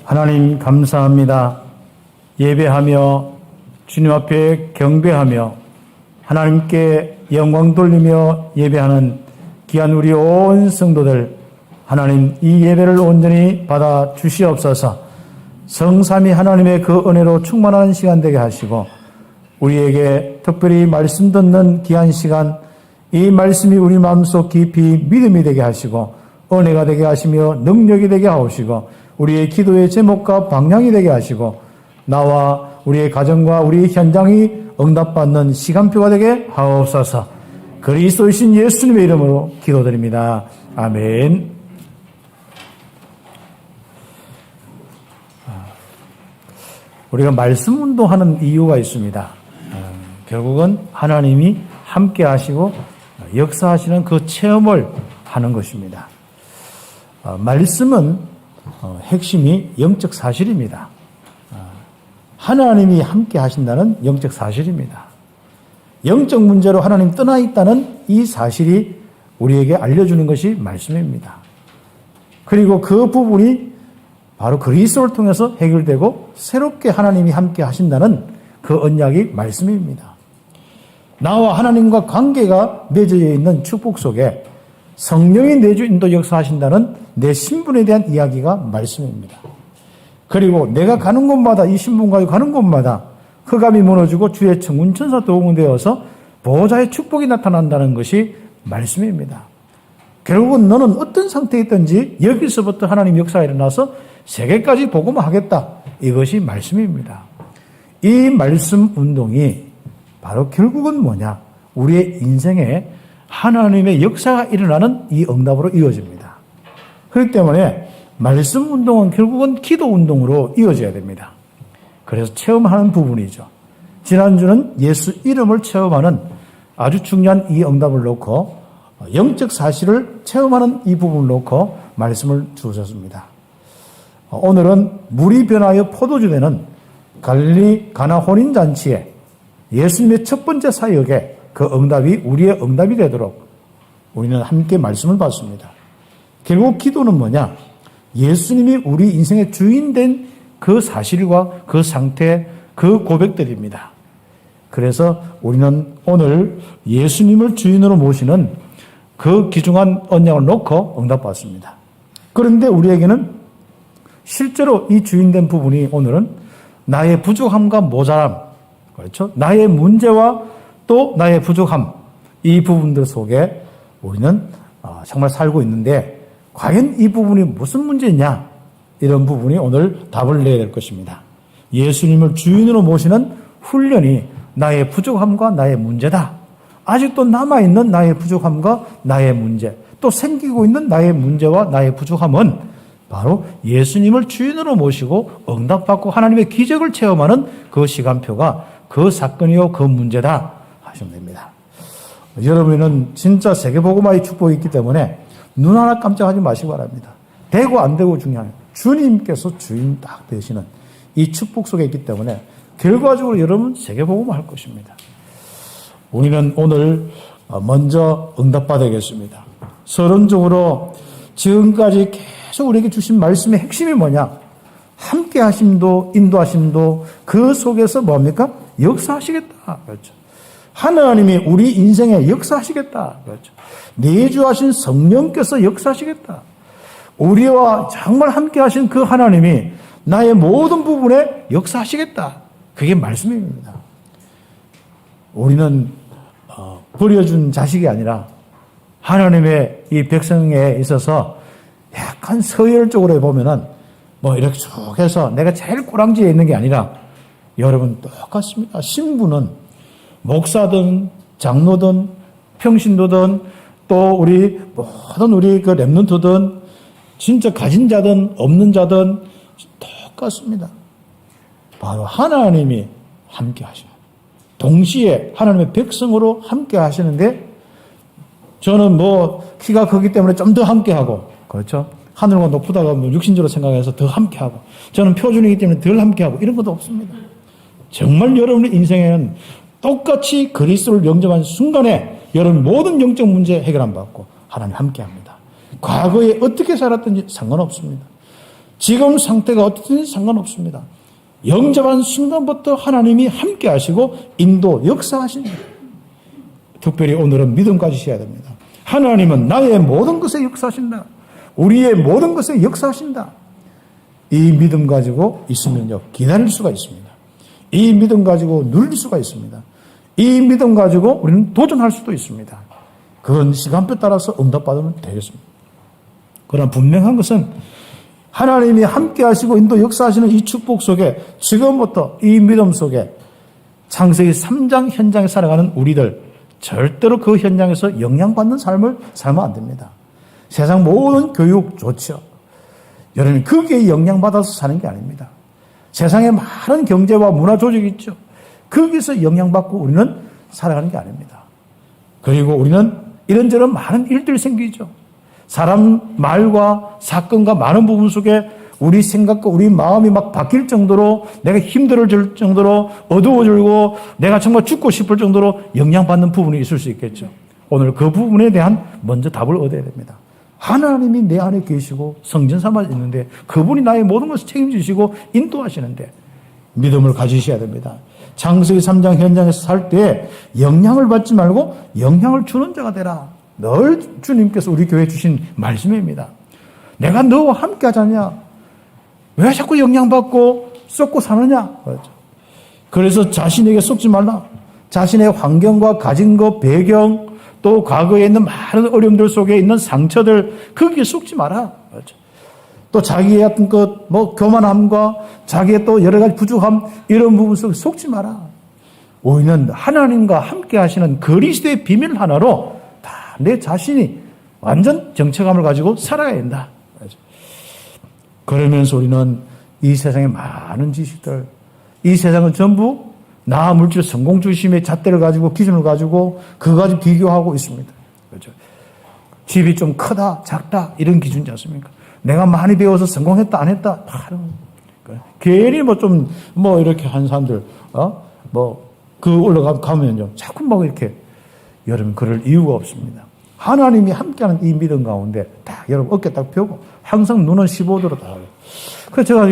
하나님 감사합니다. 예배하며 주님 앞에 경배하며 하나님께 영광 돌리며 예배하는 귀한 우리 온 성도들, 하나님 이 예배를 온전히 받아 주시옵소서. 성삼위 하나님의 그 은혜로 충만한 시간 되게 하시고 우리에게 특별히 말씀 듣는 귀한 시간, 이 말씀이 우리 마음속 깊이 믿음이 되게 하시고 은혜가 되게 하시며 능력이 되게 하시고 우리의 기도의 제목과 방향이 되게 하시고 나와 우리의 가정과 우리의 현장이 응답받는 시간표가 되게 하옵소서. 그리스도이신 예수님의 이름으로 기도드립니다. 아멘. 우리가 말씀 운동하는 이유가 있습니다. 결국은 하나님이 함께 하시고 역사하시는 그 체험을 하는 것입니다. 말씀은 핵심이 영적 사실입니다. 하나님이 함께 하신다는 영적 사실입니다. 영적 문제로 하나님 떠나 있다는 이 사실이 우리에게 알려주는 것이 말씀입니다. 그리고 그 부분이 바로 그리스도를 통해서 해결되고 새롭게 하나님이 함께 하신다는 그 언약이 말씀입니다. 나와 하나님과 관계가 맺어져 있는 축복 속에 성령이 내주인도 역사하신다는 내 신분에 대한 이야기가 말씀입니다. 그리고 내가 가는 곳마다 이 신분 가지고 가는 곳마다 흑암이 무너지고 주의 천군 천사 도움이 되어서 보호자의 축복이 나타난다는 것이 말씀입니다. 결국은 너는 어떤 상태에 있든지 여기서부터 하나님 역사가 일어나서 세계까지 복음하겠다. 이것이 말씀입니다. 이 말씀 운동이 바로 결국은 뭐냐? 우리의 인생에 하나님의 역사가 일어나는 이 응답으로 이어집니다. 그렇기 때문에 말씀 운동은 결국은 기도 운동으로 이어져야 됩니다. 그래서 체험하는 부분이죠. 지난주는 예수 이름을 체험하는 아주 중요한 이 응답을 놓고 영적 사실을 체험하는 이 부분을 놓고 말씀을 주셨습니다. 오늘은 물이 변하여 포도주 되는 갈릴리 가나 혼인잔치에 예수님의 첫 번째 사역에 그 응답이 우리의 응답이 되도록 우리는 함께 말씀을 받습니다. 결국 기도는 뭐냐? 예수님이 우리 인생의 주인 된 그 사실과 그 상태, 그 고백들입니다. 그래서 우리는 오늘 예수님을 주인으로 모시는 그 귀중한 언약을 놓고 응답받습니다. 그런데 우리에게는 실제로 이 주인된 부분이 오늘은 나의 부족함과 모자람, 그렇죠? 나의 문제와 또 나의 부족함, 이 부분들 속에 우리는 정말 살고 있는데 과연 이 부분이 무슨 문제냐? 이런 부분이 오늘 답을 내야 될 것입니다. 예수님을 주인으로 모시는 훈련이 나의 부족함과 나의 문제다. 아직도 남아있는 나의 부족함과 나의 문제, 또 생기고 있는 나의 문제와 나의 부족함은 바로 예수님을 주인으로 모시고 응답받고 하나님의 기적을 체험하는 그 시간표가 그 사건이요 그 문제다 하시면 됩니다. 여러분은 진짜 세계복음화의 축복이 있기 때문에 눈 하나 깜짝하지 마시기 바랍니다. 되고 안 되고 중요해요. 주님께서 주인 딱 되시는 이 축복 속에 있기 때문에 결과적으로 여러분 세계복음화 할 것입니다. 우리는 오늘 먼저 응답받아야겠습니다. 서론적으로 지금까지 계속 우리에게 주신 말씀의 핵심이 뭐냐? 함께 하심도 인도하심도 그 속에서 뭡니까? 역사하시겠다. 그렇죠. 하나님이 우리 인생에 역사하시겠다. 그렇죠. 내주하신 성령께서 역사하시겠다. 우리와 정말 함께 하신 그 하나님이 나의 모든 부분에 역사하시겠다. 그게 말씀입니다. 우리는 버려준 자식이 아니라 하나님의 이 백성에 있어서 약간 서열적으로 보면은 뭐 이렇게 쭉 해서 내가 제일 꼬랑지에 있는 게 아니라 여러분 똑같습니다. 신부는 목사든 장로든 평신도든 또 우리 모든 우리 그 렘넌트든 진짜 가진 자든 없는 자든 똑같습니다. 바로 하나님이 함께 하셔요. 동시에 하나님의 백성으로 함께 하시는데 저는 뭐 키가 크기 때문에 좀 더 함께 하고 그렇죠? 하늘과 높다가 뭐 육신적으로 생각해서 더 함께 하고 저는 표준이기 때문에 덜 함께 하고 이런 것도 없습니다. 정말 여러분의 인생에는 똑같이 그리스도를 영접한 순간에 여러분 모든 영적 문제 해결 안 받고 하나님 함께 합니다. 과거에 어떻게 살았든지 상관없습니다. 지금 상태가 어떻든지 상관없습니다. 영접한 순간부터 하나님이 함께 하시고 인도 역사하십니다. 특별히 오늘은 믿음 가지셔야 됩니다. 하나님은 나의 모든 것에 역사하신다. 우리의 모든 것에 역사하신다. 이 믿음 가지고 있으면요, 기다릴 수가 있습니다. 이 믿음 가지고 누릴 수가 있습니다. 이 믿음 가지고 우리는 도전할 수도 있습니다. 그건 시간표 따라서 응답받으면 되겠습니다. 그러나 분명한 것은 하나님이 함께 하시고 인도 역사하시는 이 축복 속에 지금부터 이 믿음 속에 창세기 3장 현장에 살아가는 우리들 절대로 그 현장에서 영향받는 삶을 살면 안 됩니다. 세상 모든 교육 좋죠. 여러분 거기에 영향받아서 사는 게 아닙니다. 세상에 많은 경제와 문화 조직이 있죠. 거기서 영향받고 우리는 살아가는 게 아닙니다. 그리고 우리는 이런저런 많은 일들이 생기죠. 사람 말과 사건과 많은 부분 속에 우리 생각과 우리 마음이 막 바뀔 정도로 내가 힘들어질 정도로 어두워지고 내가 정말 죽고 싶을 정도로 영향받는 부분이 있을 수 있겠죠. 오늘 그 부분에 대한 먼저 답을 얻어야 됩니다. 하나님이 내 안에 계시고 성전 삼아 있는데 그분이 나의 모든 것을 책임지시고 인도하시는데 믿음을 가지셔야 됩니다. 창세기 3장 현장에서 살 때 영향을 받지 말고 영향을 주는 자가 되라. 늘 주님께서 우리 교회에 주신 말씀입니다. 내가 너와 함께 하자냐? 왜 자꾸 영향받고 쏟고 사느냐? 그래서 자신에게 쏟지 말라. 자신의 환경과 가진 것, 배경, 또 과거에 있는 많은 어려움들 속에 있는 상처들, 거기에 쏟지 마라. 또 자기의 어떤 것, 교만함과 자기의 또 여러 가지 부족함, 이런 부분 속에 속지 마라. 우리는 하나님과 함께 하시는 그리스도의 비밀 하나로 다 내 자신이 완전 정체감을 가지고 살아야 된다. 그러면서 우리는 이 세상의 많은 지식들, 이 세상은 전부 나 물질 성공 중심의 잣대를 가지고 기준을 가지고 그거 가지고 비교하고 있습니다. 그렇죠? 집이 좀 크다, 작다 이런 기준이지 않습니까? 내가 많이 배워서 성공했다, 안 했다. 괜히 이렇게 한 사람들, 올라가면요. 자꾸 이렇게, 여러분, 그럴 이유가 없습니다. 하나님이 함께하는 이 믿음 가운데 딱, 여러분, 어깨 딱 펴고, 항상 눈은 15도로 다. 그래서 제가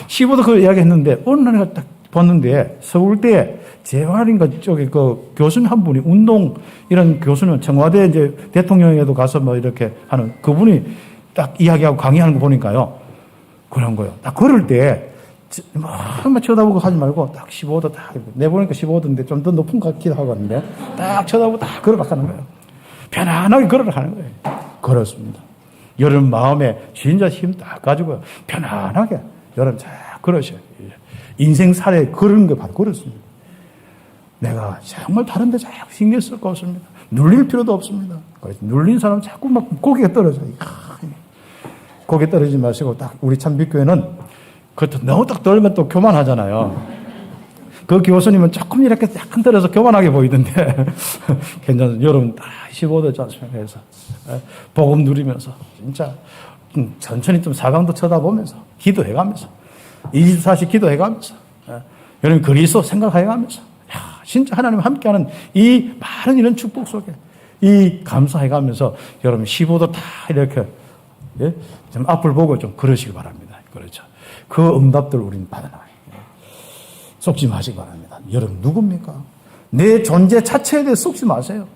15도 그 이야기 했는데, 어느 날 내가 딱 봤는데, 서울대 재활인가 쪽에 그 교수님 한 분이 이런 교수님, 청와대 이제 대통령에도 가서 이렇게 하는 그분이 딱 이야기하고 강의하는 거 보니까요. 그런 거요. 딱 걸을 때, 한번 쳐다보고 하지 말고, 딱 15도 딱, 내보니까 15도인데 좀 더 높은 것 같기도 하거든요. 딱 쳐다보고 딱 걸어가는 거예요. 편안하게 걸어가는 거예요. 걸었습니다. 여러분 마음에 진짜 힘 딱 가지고요. 편안하게, 여러분 쫙 걸으셔요. 인생 살에 걸은 게 바로 걸었습니다. 내가 정말 다른 데 자꾸 신경 쓸 거 없습니다. 눌릴 필요도 없습니다. 눌린 사람은 자꾸 고개가 떨어져요. 고개 떨어지지 마시고 딱 우리 참 믿교회는 그것도 너무 딱 떨면 또 교만하잖아요. 그 교수님은 조금 이렇게 약간 떨어서 교만하게 보이던데 괜찮아요. 여러분 딱 15도 잖습니까? 그래서 복음 누리면서 진짜 천천히 좀 사강도 쳐다보면서 기도해가면서 24시 기도해가면서 여러분 그리스도 생각해가면서 진짜 하나님 함께하는 이 많은 이런 축복 속에 이 감사해가면서 여러분 15도 다 이렇게 좀 앞을 보고 좀 그러시기 바랍니다. 그렇죠. 그 응답들 우리는 받아나가요. 속지 마시기 바랍니다. 여러분 누굽니까? 내 존재 자체에 대해 속지 마세요.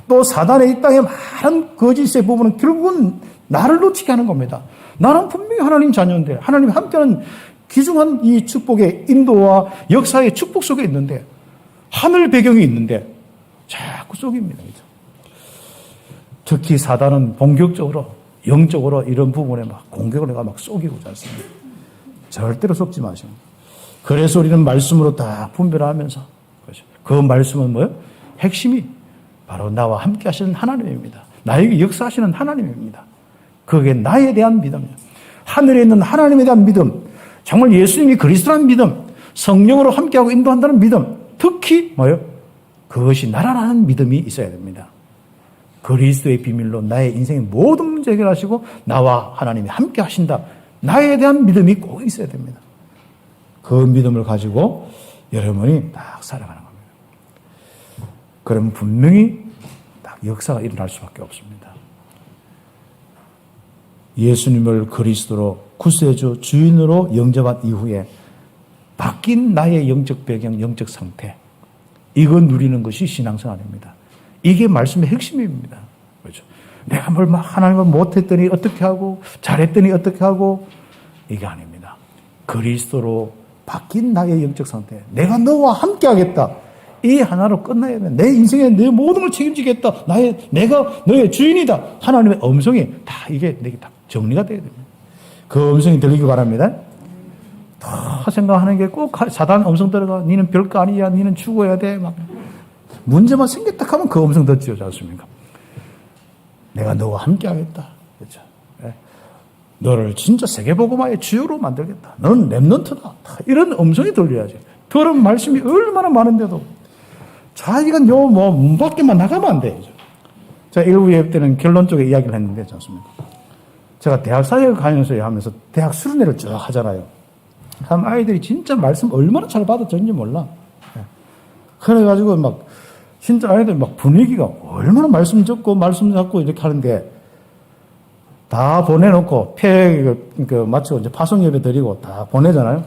또 사단의 이 땅에 많은 거짓의 부분은 결국은 나를 놓치게 하는 겁니다. 나는 분명히 하나님 자녀인데 하나님이 함께하는 귀중한 이 축복의 인도와 역사의 축복 속에 있는데 하늘 배경이 있는데 자꾸 속입니다. 특히 사단은 본격적으로 영적으로 이런 부분에 공격을 해가 속이고자 않습니다. 절대로 속지 마시고. 그래서 우리는 말씀으로 다 분별하면서 그 말씀은 뭐예요? 핵심이 바로 나와 함께 하시는 하나님입니다. 나에게 역사하시는 하나님입니다. 그게 나에 대한 믿음이에요. 하늘에 있는 하나님에 대한 믿음, 정말 예수님이 그리스도라는 믿음, 성령으로 함께하고 인도한다는 믿음, 특히 뭐예요? 그것이 나라라는 믿음이 있어야 됩니다. 그리스도의 비밀로 나의 인생의 모든 문제 해결하시고 나와 하나님이 함께 하신다. 나에 대한 믿음이 꼭 있어야 됩니다. 그 믿음을 가지고 여러분이 딱 살아가는 겁니다. 그러면 분명히 딱 역사가 일어날 수밖에 없습니다. 예수님을 그리스도로 구세주 주인으로 영접한 이후에 바뀐 나의 영적 배경, 영적 상태, 이거 누리는 것이 신앙생활입니다. 이게 말씀의 핵심입니다. 그렇죠? 내가 뭘 하나님을 못했더니 어떻게 하고 잘했더니 어떻게 하고 이게 아닙니다. 그리스도로 바뀐 나의 영적 상태, 내가 너와 함께 하겠다, 이 하나로 끝나야 돼. 내 인생에 내 모든 걸 책임지겠다, 내가 너의 주인이다, 하나님의 음성이 다 이게 내게 다 정리가 돼야 됩니다. 그 음성이 들리기 바랍니다. 더 생각하는 게 꼭 사단 음성 들어가, 니는 별거 아니야, 니는 죽어야 돼, 막 문제만 생겼다 하면 그 음성 듣지요, 않습니까? 내가 너와 함께 하겠다, 그렇죠? 네. 너를 진짜 세계복음화의 주요로 만들겠다, 너는 렘넌트다, 이런 음성이 들려야지. 들은 말씀이 얼마나 많은데도 자기가 문 밖에만 나가면 안 돼요. 제가 일부 예배 때는 결론 쪽에 이야기를 했는데, 않습니까? 제가 대학 사역을 가면서 하면서 대학 수련회를 쭉 하잖아요. 참 아이들이 진짜 말씀 얼마나 잘 받아들인지 몰라. 그래가지고 막 진짜 아이들 막 분위기가 얼마나 말씀 듣고 말씀 잡고 이렇게 하는데, 다 보내놓고 마치고 이제 파송 예배 드리고 다 보내잖아요.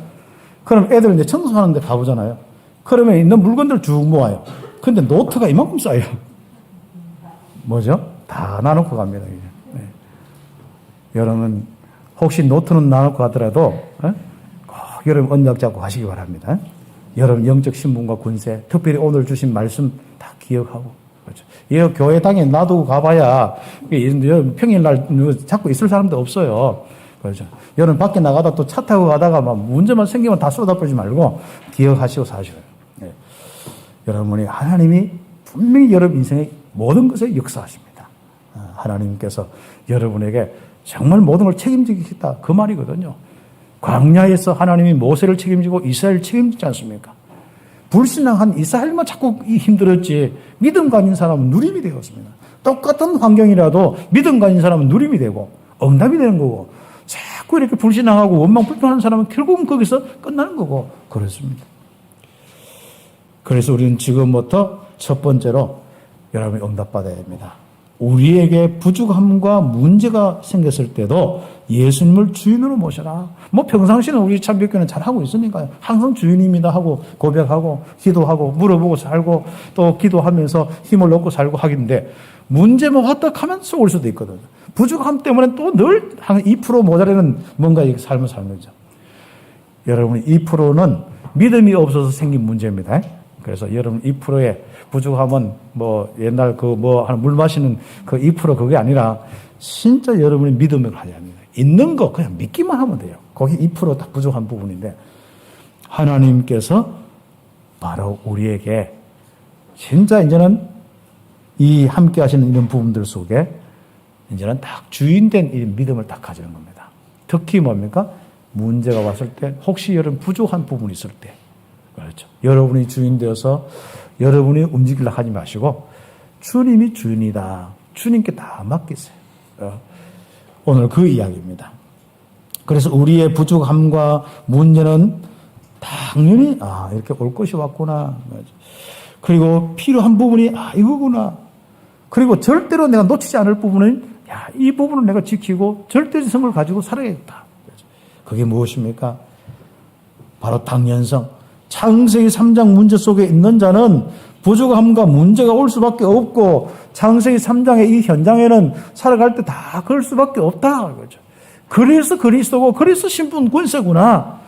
그럼 애들 이제 청소하는데 가보잖아요. 그러면 있는 물건들 쭉 모아요. 근데 노트가 이만큼 쌓여요. 뭐죠? 다 나눠고 갑니다. 이제. 네. 여러분 혹시 노트는 나눠고 가더라도 꼭 여러분 언약 잡고 가시기 바랍니다. 여러분 영적 신분과 군세, 특별히 오늘 주신 말씀 다 기억하고, 그렇죠. 이 교회당에 놔두고 가봐야 평일날 자꾸 있을 사람도 없어요. 그렇죠. 여러분 밖에 나가다 또 차 타고 가다가 막 문제만 생기면 다 쏟아버리지 말고 기억하시고 사셔요. 네. 여러분이 하나님이 분명히 여러분 인생의 모든 것에 역사하십니다. 하나님께서 여러분에게 정말 모든 걸 책임지겠다, 그 말이거든요. 광야에서 하나님이 모세를 책임지고 이스라엘을 책임지지 않습니까? 불신앙한 이스라엘만 자꾸 힘들었지 믿음 가진 사람은 누림이 되었습니다. 똑같은 환경이라도 믿음 가진 사람은 누림이 되고 응답이 되는 거고, 자꾸 이렇게 불신앙하고 원망 불평하는 사람은 결국은 거기서 끝나는 거고 그렇습니다. 그래서 우리는 지금부터 첫 번째로 여러분이 응답받아야 됩니다. 우리에게 부족함과 문제가 생겼을 때도 예수님을 주인으로 모셔라. 평상시는 우리 참교회는 잘하고 있으니까요. 항상 주인입니다 하고 고백하고 기도하고 물어보고 살고 또 기도하면서 힘을 얻고 살고 하긴데, 문제만 왔다 하면 올 수도 있거든요. 부족함 때문에 또 늘 2% 모자라는 뭔가 삶을 사는 거죠. 여러분 2%는 믿음이 없어서 생긴 문제입니다. 그래서 여러분 2%의 부족함은 옛날 물 마시는 그 2% 그게 아니라 진짜 여러분이 믿음을 가져야 합니다. 있는 거 그냥 믿기만 하면 돼요. 거기 2% 딱 부족한 부분인데, 하나님께서 바로 우리에게 진짜 이제는 이 함께 하시는 이런 부분들 속에 이제는 딱 주인된 이 믿음을 딱 가지는 겁니다. 특히 뭡니까? 문제가 왔을 때, 혹시 여러분 부족한 부분이 있을 때, 그렇죠. 여러분이 주인 되어서 여러분이 움직이려 하지 마시고 주님이 주인이다, 주님께 다 맡기세요. 오늘 그 이야기입니다. 그래서 우리의 부족함과 문제는 당연히 이렇게 올 것이 왔구나. 그리고 필요한 부분이 이거구나. 그리고 절대로 내가 놓치지 않을 부분은 이 부분을 내가 지키고 절대성을 가지고 살아야겠다. 그게 무엇입니까? 바로 당연성. 창세기 3장 문제 속에 있는 자는 부족함과 문제가 올 수밖에 없고, 창세기 3장의 이 현장에는 살아갈 때 다 그럴 수밖에 없다. 그렇죠. 그래서 그리스도고, 그래서 신분 권세구나.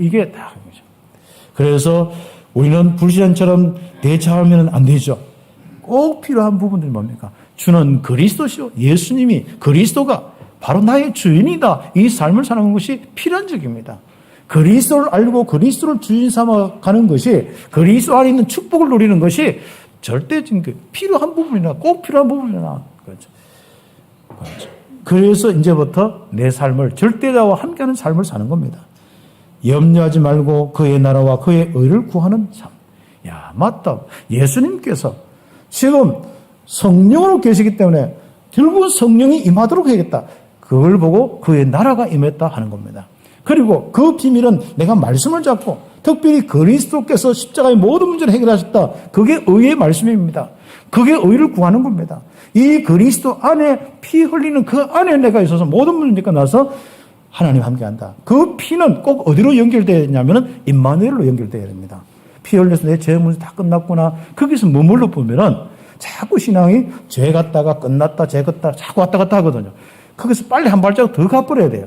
이게 다 그렇죠. 그래서 우리는 불신앙처럼 대처하면 안 되죠. 꼭 필요한 부분들이 뭡니까? 주는 그리스도시요, 예수님이, 그리스도가 바로 나의 주인이다, 이 삶을 사는 것이 필연적입니다. 그리스도를 알고 그리스도를 주인 삼아 가는 것이, 그리스도 안에 있는 축복을 누리는 것이 절대적인 필요한 부분이나 꼭 필요한 부분이나 그렇죠. 그래서 이제부터 내 삶을 절대자와 함께하는 삶을 사는 겁니다. 염려하지 말고 그의 나라와 그의 의를 구하는 삶. 맞다. 예수님께서 지금 성령으로 계시기 때문에 결국은 성령이 임하도록 해야겠다. 그걸 보고 그의 나라가 임했다 하는 겁니다. 그리고 그 비밀은 내가 말씀을 잡고, 특별히 그리스도께서 십자가의 모든 문제를 해결하셨다, 그게 의의 말씀입니다. 그게 의를 구하는 겁니다. 이 그리스도 안에 피 흘리는 그 안에 내가 있어서 모든 문제가 나서 하나님 함께한다. 그 피는 꼭 어디로 연결되어 있냐면은 임마누엘로 연결되어야 됩니다. 피 흘려서 내 죄 문제 다 끝났구나. 거기서 머물러 보면은 자꾸 신앙이 죄 갔다가 끝났다, 죄 갔다 자꾸 왔다 갔다 하거든요. 거기서 빨리 한 발자국 더 가버려야 돼요.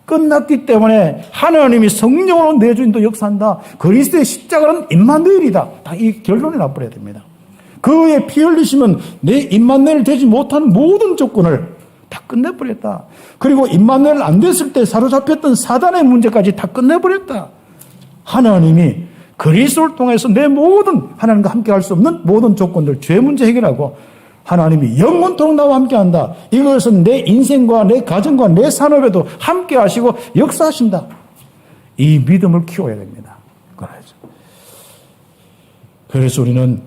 끝났기 때문에 하나님이 성령으로 내 주인도 역사한다. 그리스도의 십자가는 임마누엘이다. 다 이 결론이 나버려야 됩니다. 그의 피 흘리시면 내 임마누엘 되지 못하는 모든 조건을 다 끝내버렸다. 그리고 임마누엘 안 됐을 때 사로잡혔던 사단의 문제까지 다 끝내버렸다. 하나님이 그리스도를 통해서 내 모든 하나님과 함께 할 수 없는 모든 조건들, 죄 문제 해결하고 하나님이 영원토록 나와 함께한다. 이것은 내 인생과 내 가정과 내 산업에도 함께 하시고 역사하신다. 이 믿음을 키워야 됩니다. 그래서 우리는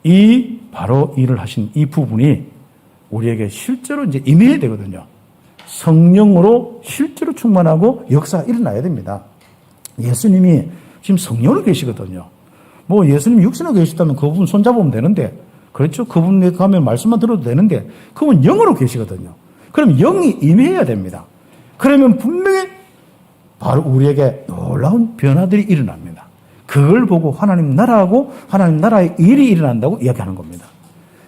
이 바로 일을 하신 이 부분이 우리에게 실제로 이제 임해야 되거든요. 성령으로 실제로 충만하고 역사가 일어나야 됩니다. 예수님이 지금 성령으로 계시거든요. 뭐 예수님이 육신으로 계시다면 그분 손잡으면 되는데, 그렇죠? 그분에 가면 말씀만 들어도 되는데, 그분 영으로 계시거든요. 그럼 영이 임해야 됩니다. 그러면 분명히 바로 우리에게 놀라운 변화들이 일어납니다. 그걸 보고 하나님 나라하고 하나님 나라의 일이 일어난다고 이야기하는 겁니다.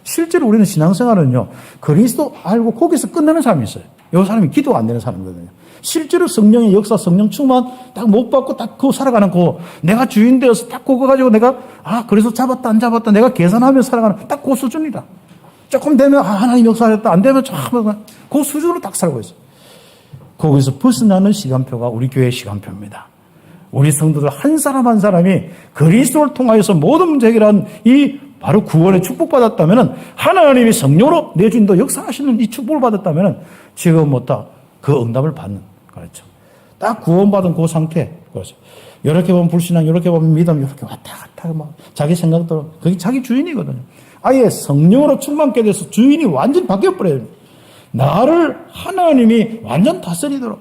실제로 우리는 신앙생활은요, 그리스도 알고 거기서 끝나는 사람이 있어요. 이 사람이 기도 안 되는 사람이거든요. 실제로 성령의 역사, 성령 충만 딱 못 받고 딱 그거 살아가는 거, 내가 주인 되어서 딱 그거 가지고 내가, 그래서 잡았다, 안 잡았다, 내가 계산하며 살아가는 딱 그 수준이다. 조금 되면, 하나님 역사하셨다, 안 되면 그 수준으로 딱 살고 있어요. 거기서 벗어나는 시간표가 우리 교회의 시간표입니다. 우리 성도들 한 사람 한 사람이 그리스도를 통하여서 모든 문제 해결한 이 바로 구원의 축복받았다면, 하나님이 성령으로 내 주인도 역사하시는 이 축복을 받았다면, 지금 못다 그 응답을 받는, 그렇죠. 딱 구원받은 그 상태, 그렇죠. 이렇게 보면 불신앙, 이렇게 보면 믿음, 이렇게 왔다 갔다 막 자기 생각대로, 그게 자기 주인이거든요. 아예 성령으로 충만케 돼서 주인이 완전히 바뀌어버려요. 나를 하나님이 완전 다스리도록.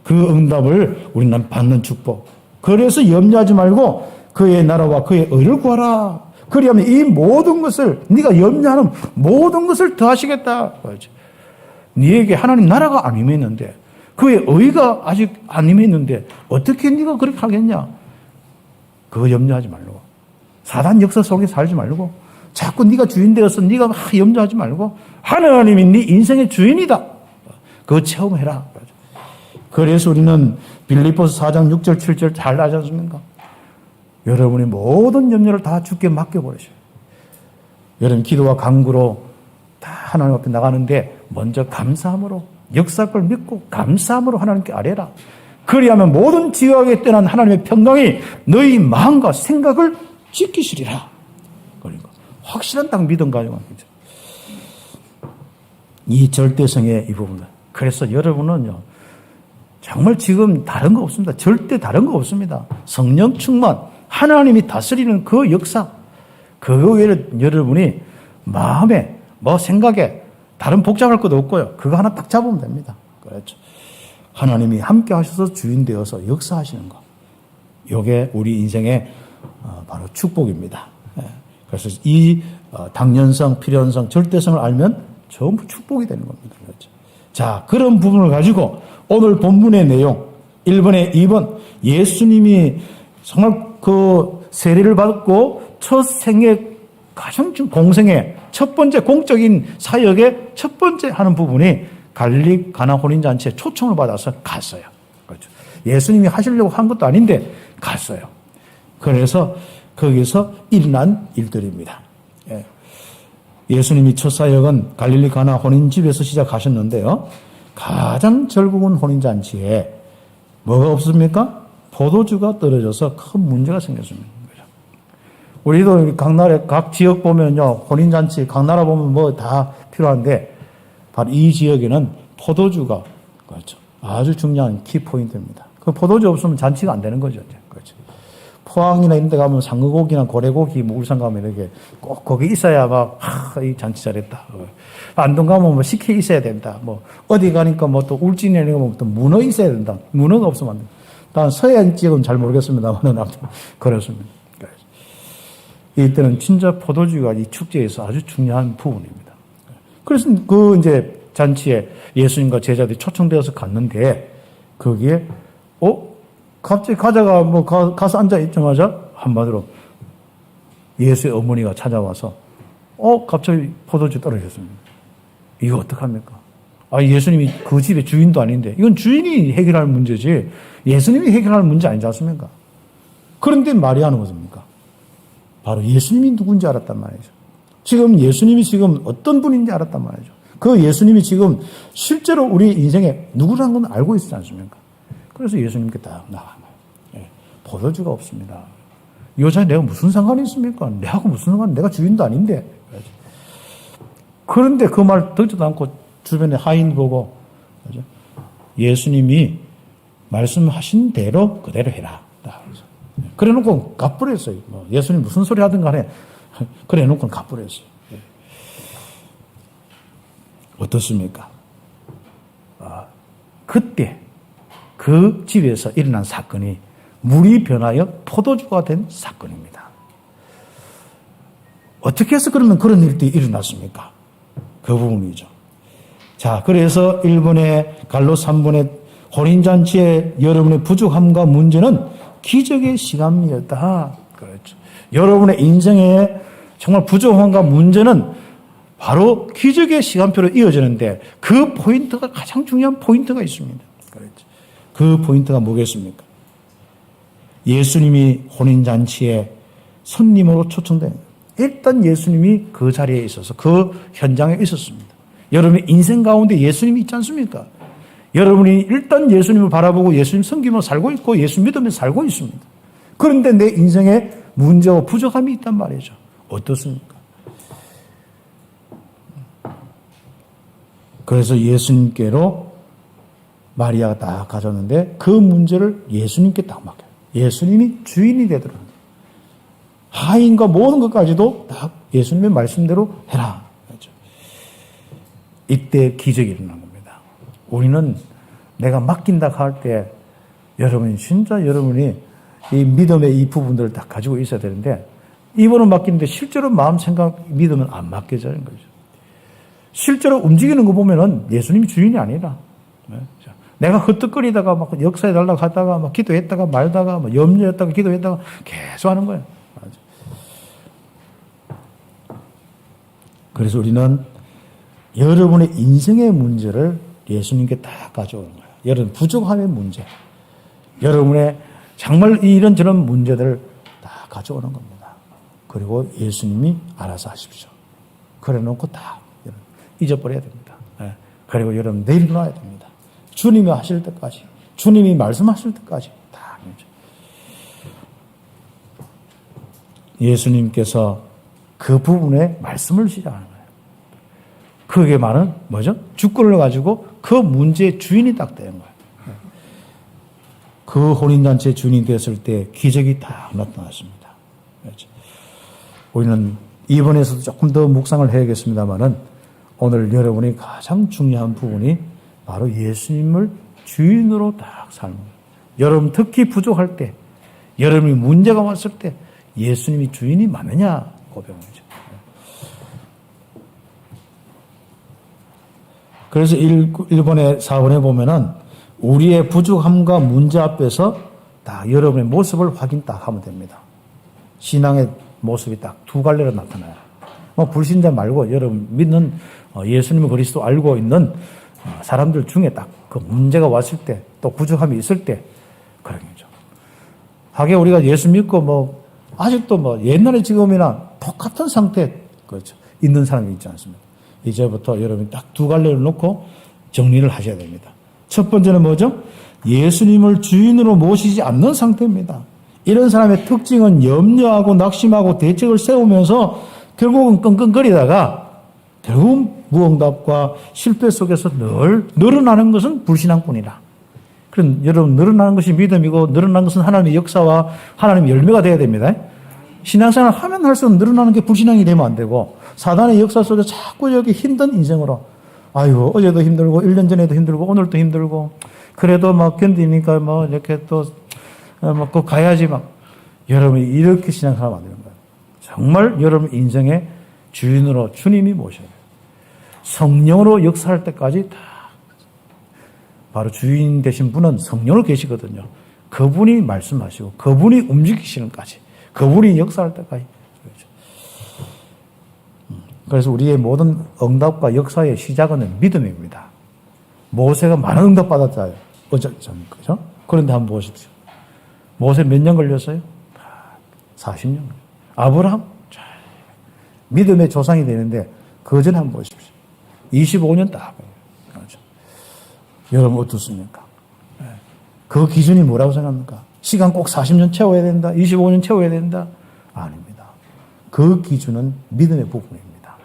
그 응답을 우리는 받는 축복. 그래서 염려하지 말고 그의 나라와 그의 의를 구하라. 그리하면 이 모든 것을, 네가 염려하는 모든 것을 더하시겠다. 그렇죠. 네에게 하나님 나라가 안 임했는데, 그의 의가 아직 안 임했는데 어떻게 네가 그렇게 하겠냐? 그거 염려하지 말고, 사단 역사 속에 살지 말고, 자꾸 네가 주인 되어서 네가 막 염려하지 말고, 하나님이 네 인생의 주인이다. 그거 체험해라. 그래서 우리는 빌립보서 4장 6절 7절 잘 알지 않습니까? 여러분이 모든 염려를 다 주께 맡겨버리셔요. 여러분 기도와 간구로 다 하나님 앞에 나가는데 먼저 감사함으로, 역사 걸 믿고 감사함으로 하나님께 아뢰라. 그리하면 모든 지각에 떠난 하나님의 평강이 너희 마음과 생각을 지키시리라. 그러니까 확실한 딱 믿음 가지고 있죠. 이 절대성의 이 부분. 그래서 여러분은요, 정말 지금 다른 거 없습니다. 절대 다른 거 없습니다. 성령 충만, 하나님이 다스리는 그 역사, 그거 외에 여러분이 마음에, 생각에 다른 복잡할 것도 없고요. 그거 하나 딱 잡으면 됩니다. 그렇죠. 하나님이 함께 하셔서 주인 되어서 역사하시는 것. 이게 우리 인생의 바로 축복입니다. 그래서 이 당연성, 필연성, 절대성을 알면 전부 축복이 되는 겁니다. 그렇죠. 자, 그런 부분을 가지고 오늘 본문의 내용 1번에 2번, 예수님이 정말 그 세례를 받고 첫 생애, 가장 공생의 첫 번째 공적인 사역의 첫 번째 하는 부분이 갈릴리 가나 혼인잔치에 초청을 받아서 갔어요. 그렇죠. 예수님이 하시려고 한 것도 아닌데 갔어요. 그래서 거기서 일어난 일들입니다. 예수님이 첫 사역은 갈릴리 가나 혼인집에서 시작하셨는데요. 가장 절국은 혼인잔치에 뭐가 없습니까? 포도주가 떨어져서 큰 문제가 생겼습니다. 우리도 각 나라, 각 지역 보면요, 혼인잔치, 각 나라 보면 뭐 다 필요한데, 바로 이 지역에는 포도주가, 그렇죠, 아주 중요한 키포인트입니다. 그 포도주 없으면 잔치가 안 되는 거죠. 그렇죠. 포항이나 이런 데 가면 상거고기나 고래고기, 뭐 울산 가면 이렇게 꼭 거기 있어야 막, 이 잔치 잘했다. 안동 가면 뭐 식혜 있어야 된다. 뭐, 어디 가니까 뭐 또 울진에 가면 또 문어 있어야 된다. 문어가 없으면 안 된다. 단 서해안 지역은 잘 모르겠습니다만, 아무튼 그렇습니다. 이때는 진짜 포도주가 이 축제에서 아주 중요한 부분입니다. 그래서 그 이제 잔치에 예수님과 제자들이 초청되어서 갔는데 거기에 갑자기 가자가 가서 앉아 있자마자 한마디로 예수의 어머니가 찾아와서 갑자기 포도주 떨어졌습니다. 이거 어떡합니까? 예수님이 그 집의 주인도 아닌데 이건 주인이 해결할 문제지 예수님이 해결할 문제 아니지 않습니까? 그런데 마리아는 무엇입니까? 바로 예수님이 누군지 알았단 말이죠. 지금 예수님이 지금 어떤 분인지 알았단 말이죠. 그 예수님이 지금 실제로 우리 인생에 누구라는 건 알고 있지 않습니까? 그래서 예수님께 딱 나가요. 포도주가 없습니다. 이 여자에 내가 무슨 상관이 있습니까? 내하고 무슨 상관? 내가 주인도 아닌데. 그런데 그 말 듣지도 않고 주변에 하인 보고 예수님이 말씀하신 대로 그대로 해라. 그래 놓고 갚으랬어요. 예수님 무슨 소리 하든 간에 그래 놓고 갚으랬어요. 어떻습니까? 그때 그 집에서 일어난 사건이 물이 변하여 포도주가 된 사건입니다. 어떻게 해서 그러면 그런 일들이 일어났습니까? 그 부분이죠. 자, 그래서 1번의 갈로 3번의 혼인잔치의 여러분의 부족함과 문제는 기적의 시간이었다. 그렇죠. 여러분의 인생에 정말 부족함과 문제는 바로 기적의 시간표로 이어지는데 그 포인트가 가장 중요한 포인트가 있습니다. 그렇죠. 그 포인트가 뭐겠습니까? 예수님이 혼인잔치에 손님으로 초청된 일단 예수님이 그 자리에 있어서 그 현장에 있었습니다. 여러분의 인생 가운데 예수님이 있지 않습니까? 여러분이 일단 예수님을 바라보고 예수님 섬기며 살고 있고 예수 믿으며 살고 있습니다. 그런데 내 인생에 문제와 부족함이 있단 말이죠. 어떻습니까? 그래서 예수님께로 마리아가 딱 가졌는데 그 문제를 예수님께 딱 맡겨요. 예수님이 주인이 되도록. 하인과 모든 것까지도 딱 예수님의 말씀대로 해라. 그렇죠. 이때 기적이 일어난 겁니다. 우리는 내가 맡긴다 할 때 여러분이 진짜 여러분이 이 믿음의 이 부분들을 다 가지고 있어야 되는데 입으로 맡기는데 실제로 마음 생각 믿으면 안 맡겨지는 거죠. 실제로 움직이는 거 보면은 예수님이 주인이 아니라 내가 헛떡거리다가 막 역사에 달라고 하다가 막 기도했다가 말다가 막 염려했다가 기도했다가 계속 하는 거예요. 그래서 우리는 여러분의 인생의 문제를 예수님께 다 가져오는 거예요. 여러분 부족함의 문제, 여러분의 정말 이런저런 문제들을 다 가져오는 겁니다. 그리고 예수님이 알아서 하십시오. 그래 놓고 다 잊어버려야 됩니다. 그리고 여러분 내려놔야 됩니다. 주님이 하실 때까지, 주님이 말씀하실 때까지 다. 예수님께서 그 부분에 말씀을 시작하는 거예요. 그게 말은 뭐죠? 주권을 가지고 그 문제의 주인이 딱 되는 거예요. 그 혼인잔치의 주인이 되었을 때 기적이 다 나타났습니다. 그렇죠? 우리는 이번에서도 조금 더 묵상을 해야겠습니다만은 오늘 여러분이 가장 중요한 부분이 바로 예수님을 주인으로 딱 삶을. 여러분 특히 부족할 때, 여러분이 문제가 왔을 때 예수님이 주인이 맞느냐 고백이죠. 그래서 1번에 4번에 보면은 우리의 부족함과 문제 앞에서 다 여러분의 모습을 확인 딱 하면 됩니다. 신앙의 모습이 딱 두 갈래로 나타나요. 불신자 말고 여러분 믿는 예수님을 그리스도 알고 있는 사람들 중에 딱 그 문제가 왔을 때 또 부족함이 있을 때 그런 거죠. 하게 우리가 예수 믿고 아직도 옛날에 지금이나 똑같은 상태 그렇죠. 있는 사람이 있지 않습니까? 이제부터 여러분이 딱 두 갈래를 놓고 정리를 하셔야 됩니다. 첫 번째는 뭐죠? 예수님을 주인으로 모시지 않는 상태입니다. 이런 사람의 특징은 염려하고 낙심하고 대책을 세우면서 결국은 끙끙거리다가 결국 무응답과 실패 속에서 늘 늘어나는 것은 불신앙뿐이라. 그럼 여러분 늘어나는 것이 믿음이고 늘어나는 것은 하나님의 역사와 하나님의 열매가 되어야 됩니다. 신앙생활 하면 할수록 늘어나는 게 불신앙이 되면 안 되고 사단의 역사 속에 자꾸 여기 힘든 인생으로 아이고 어제도 힘들고 1년 전에도 힘들고 오늘도 힘들고 그래도 견디니까 이렇게 또 꼭 가야지 여러분이 이렇게 신앙생활 안 되는 거예요. 정말 여러분 인생의 주인으로 주님이 모셔요. 성령으로 역사할 때까지 다 바로 주인 되신 분은 성령으로 계시거든요. 그분이 말씀하시고 그분이 움직이시는까지 그분이 역사할 때까지. 그래서 우리의 모든 응답과 역사의 시작은 믿음입니다. 모세가 많은 응답 받았잖아요. 그죠? 그런데 한번 보십시오. 모세 몇 년 걸렸어요? 40년. 아브라함? 믿음의 조상이 되는데 그 전에 한번 보십시오. 25년 딱. 그렇죠. 여러분 어떻습니까? 그 기준이 뭐라고 생각합니까? 시간 꼭 40년 채워야 된다. 25년 채워야 된다. 아닙니다. 그 기준은 믿음의 부분입니다.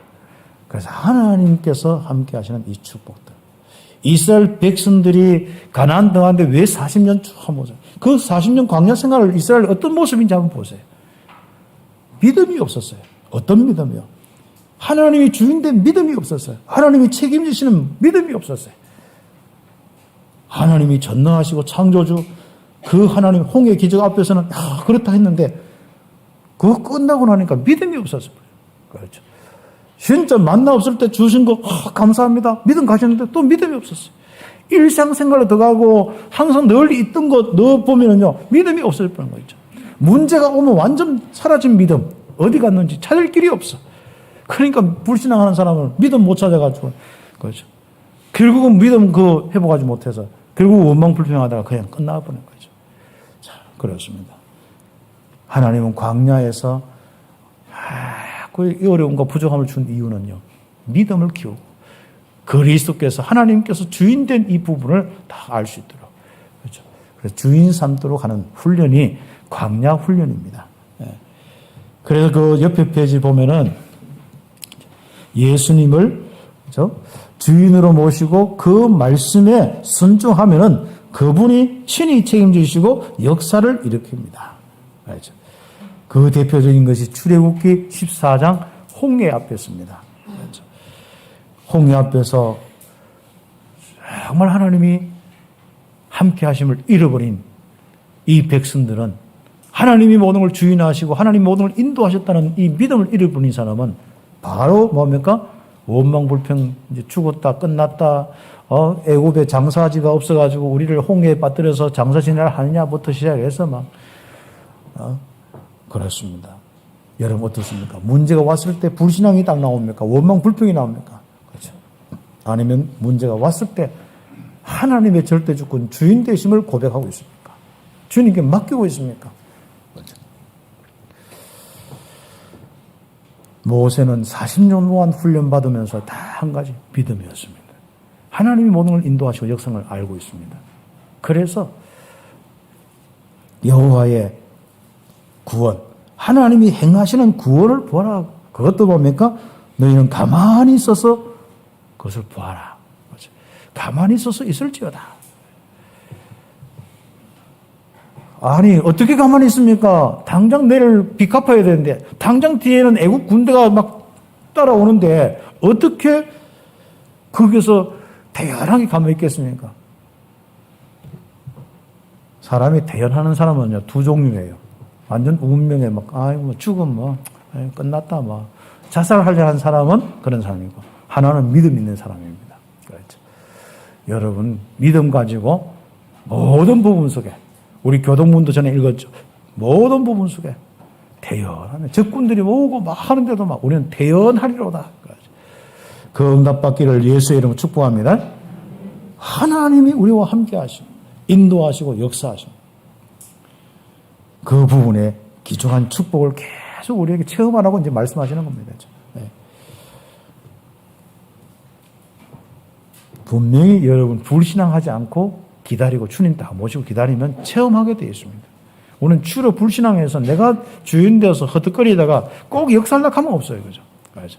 그래서 하나님께서 함께 하시는 이 축복들. 이스라엘 백성들이 가나안 등하는데 왜 40년 쭉 한번 보세요. 그 40년 광야 생활을 이스라엘 어떤 모습인지 한번 보세요. 믿음이 없었어요. 어떤 믿음이요? 하나님이 주인된 믿음이 없었어요. 하나님이 책임지시는 믿음이 없었어요. 하나님이 전능하시고 창조주 그 하나님 홍해 기적 앞에서는 그렇다 했는데 그거 끝나고 나니까 믿음이 없었어요. 그렇죠. 진짜 만나 없을 때 주신 거 감사합니다. 믿음 가졌는데 또 믿음이 없었어요. 일상생활로 들어가고 항상 널리 있던 거 넣어 보면은요 믿음이 없을 뻔한 거 있죠. 문제가 오면 완전 사라진 믿음 어디 갔는지 찾을 길이 없어. 그러니까 불신앙하는 사람은 믿음 못 찾아가지고 그렇죠. 결국은 믿음 회복하지 못해서 결국 원망 불평하다가 그냥 끝나버리는 거죠. 자, 그렇습니다. 하나님은 광야에서 그 어려움과 부족함을 준 이유는요. 믿음을 키우고 그리스도께서 하나님께서 주인된 이 부분을 다 알 수 있도록 그렇죠. 그래서 주인 삼도록 하는 훈련이 광야 훈련입니다. 그래서 그 옆에 페이지 보면은 예수님을 그렇죠? 주인으로 모시고 그 말씀에 순종하면은 그분이 친히 책임지시고 역사를 일으킵니다. 알죠? 그 대표적인 것이 출애굽기 14장 홍해 앞에서입니다. 알죠? 홍해 앞에서 정말 하나님이 함께 하심을 잃어버린 이 백성들은 하나님이 모든 걸 주인하시고 하나님 모든 걸 인도하셨다는 이 믿음을 잃어버린 사람은 바로 뭡니까? 원망불평 이제 죽었다 끝났다 애굽에 장사지가 없어가지고 우리를 홍해에 빠뜨려서 장사 지내라 하느냐부터 시작해서 막 그렇습니다. 여러분 어떻습니까? 문제가 왔을 때 불신앙이 딱 나옵니까? 원망불평이 나옵니까? 그렇죠. 아니면 문제가 왔을 때 하나님의 절대주권 주인 되심을 고백하고 있습니까? 주님께 맡기고 있습니까? 그렇죠. 모세는 40년 동안 훈련받으면서 다 한 가지 믿음이었습니다. 하나님이 모든 걸 인도하시고 역성을 알고 있습니다. 그래서 여호와의 구원, 하나님이 행하시는 구원을 보라. 그것도 뭡니까? 너희는 가만히 있어서 그것을 보아라. 그렇죠. 가만히 있어서 있을지어다. 아니 어떻게 가만히 있습니까? 당장 내일 빚 갚아야 되는데 당장 뒤에는 애국 군대가 막 따라오는데 어떻게 거기서 대연하게 가만히 있겠습니까? 사람이 대연하는 사람은요 두 종류예요. 완전 운명에 막 죽음 끝났다 자살하려 한 사람은 그런 사람이고 하나는 믿음 있는 사람입니다. 그렇죠. 여러분 믿음 가지고 모든 부분 속에 우리 교동문도 전에 읽었죠. 모든 부분 속에 대연하네. 적군들이 오고 막 하는데도 막 우리는 대연하리로다. 그 응답받기를 예수의 이름으로 축복합니다. 하나님이 우리와 함께 하시고 인도하시고 역사하시고 그 부분에 기초한 축복을 계속 우리에게 체험하라고 이제 말씀하시는 겁니다. 네. 분명히 여러분 불신앙하지 않고 기다리고 주님 다 모시고 기다리면 체험하게 되어 있습니다. 우리는 주로 불신앙해서 내가 주인 되어서 허덕거리다가 꼭 역살락하면 없어요. 그죠? 그래서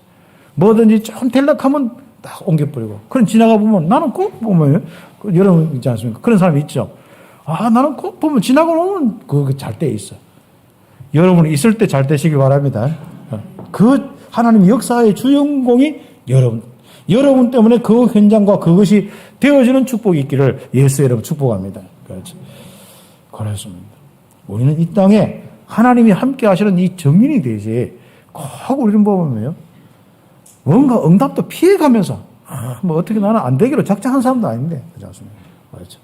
뭐든지 좀 될락하면 딱 옮겨버리고. 그럼 지나가 보면 나는 꼭 보면 여러분 있지 않습니까? 그런 사람이 있죠. 나는 꼭 보면 지나가 보면 그거 잘 때 있어. 여러분 있을 때 잘 되시길 바랍니다. 그 하나님 역사의 주인공이 여러분 때문에 그 현장과 그것이 되어지는 축복이 있기를 예수의 이름으로 축복합니다. 그렇죠. 그렇습니다. 우리는 이 땅에 하나님이 함께 하시는 이 정인이 되지 꼭 우리는 보면요. 뭔가 응답도 피해가면서 뭐 어떻게 나는 안 되기로 작정한 사람도 아닌데. 그렇지 않습니까? 그렇죠.